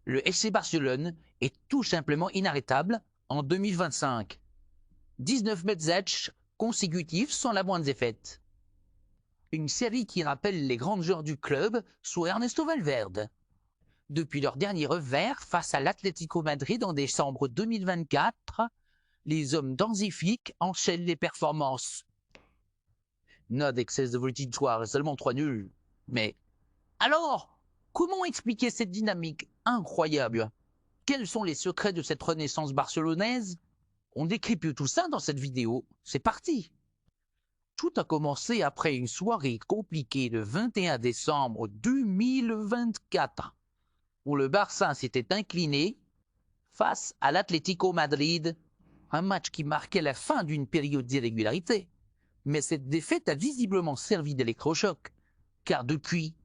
Le FC Barcelone est tout simplement inarrêtable en 2025. 19 matchs consécutifs sans la moindre défaite. Une série qui rappelle les grands joueurs du club sous Ernesto Valverde. Depuis leur dernier revers face à l'Atlético Madrid en décembre 2024, les hommes d'Hansi Flick enchaînent les performances. Not d'excès de victoire et seulement 3 nuls. Mais alors, comment expliquer cette dynamique incroyable? Quels sont les secrets de cette renaissance barcelonaise? On décrypte tout ça dans cette vidéo. C'est parti! Tout a commencé après une soirée compliquée le 21 décembre 2024, où le Barça s'était incliné face à l'Atlético Madrid, un match qui marquait la fin d'une période d'irrégularité. Mais cette défaite a visiblement servi d'électrochoc, car depuis,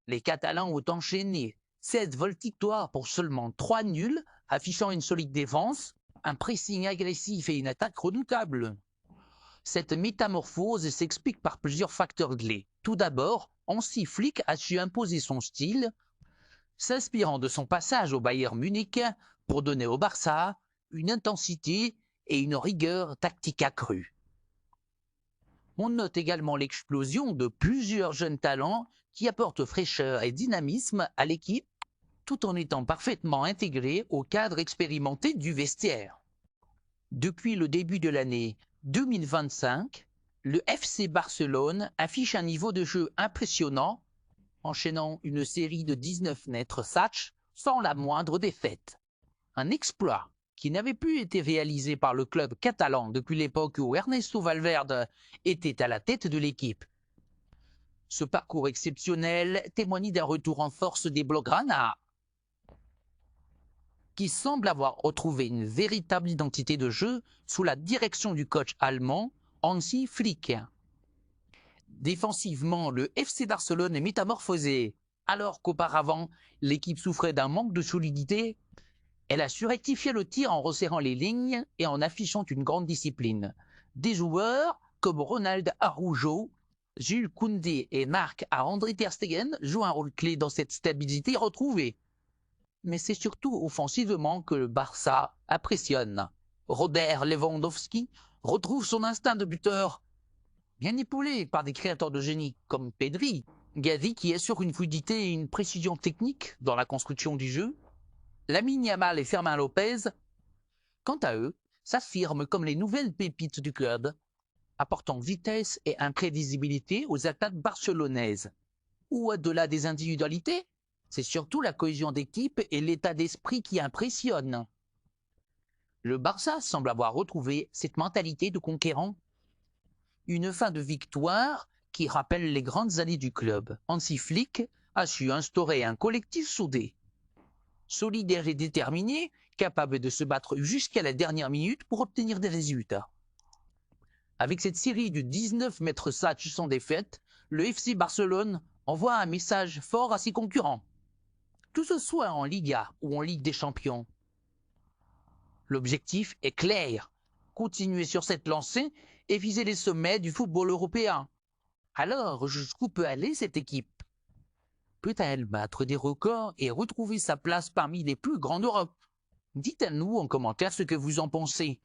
les Catalans ont enchaîné 16 victoires pour seulement 3 nuls, affichant une solide défense, un pressing agressif et une attaque redoutable. Cette métamorphose s'explique par plusieurs facteurs clés. Tout d'abord, Hansi Flick a su imposer son style, s'inspirant de son passage au Bayern Munich pour donner au Barça une intensité et une rigueur tactique accrue. On note également l'explosion de plusieurs jeunes talents qui apportent fraîcheur et dynamisme à l'équipe tout en étant parfaitement intégrés au cadre expérimenté du vestiaire. Depuis le début de l'année 2025, le FC Barcelone affiche un niveau de jeu impressionnant, enchaînant une série de 19 matchs sans la moindre défaite. Un exploit qui n'avait plus été réalisé par le club catalan depuis l'époque où Ernesto Valverde était à la tête de l'équipe. Ce parcours exceptionnel témoigne d'un retour en force des Blaugrana, qui semble avoir retrouvé une véritable identité de jeu sous la direction du coach allemand Hansi Flick. Défensivement, le FC Barcelone est métamorphosé. Alors qu'auparavant, l'équipe souffrait d'un manque de solidité, elle a su rectifier le tir en resserrant les lignes et en affichant une grande discipline. Des joueurs comme Ronald Araujo, Jules Koundé et Marc-André ter Stegen jouent un rôle clé dans cette stabilité retrouvée. Mais c'est surtout offensivement que le Barça impressionne. Robert Lewandowski retrouve son instinct de buteur, bien épaulé par des créateurs de génie comme Pedri, Gavi qui assure une fluidité et une précision technique dans la construction du jeu. Lamine Yamal et Fermin Lopez, quant à eux, s'affirment comme les nouvelles pépites du club, apportant vitesse et imprévisibilité aux attaques barcelonaises. Ou au-delà des individualités, c'est surtout la cohésion d'équipe et l'état d'esprit qui impressionnent. Le Barça semble avoir retrouvé cette mentalité de conquérant. Une fin de victoire qui rappelle les grandes années du club. Hansi Flick a su instaurer un collectif soudé, solidaire et déterminé, capable de se battre jusqu'à la dernière minute pour obtenir des résultats. Avec cette série de 19 matchs sans défaite, le FC Barcelone envoie un message fort à ses concurrents, que ce soit en Liga ou en Ligue des Champions. L'objectif est clair, continuer sur cette lancée et viser les sommets du football européen. Alors, jusqu'où peut aller cette équipe? Peut-elle battre des records et retrouver sa place parmi les plus grands d'Europe? Dites-nous en commentaire ce que vous en pensez.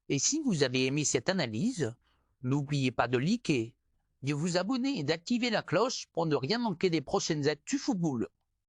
Et si vous avez aimé cette analyse, n'oubliez pas de liker, de vous abonner et d'activer la cloche pour ne rien manquer des prochaines actus football.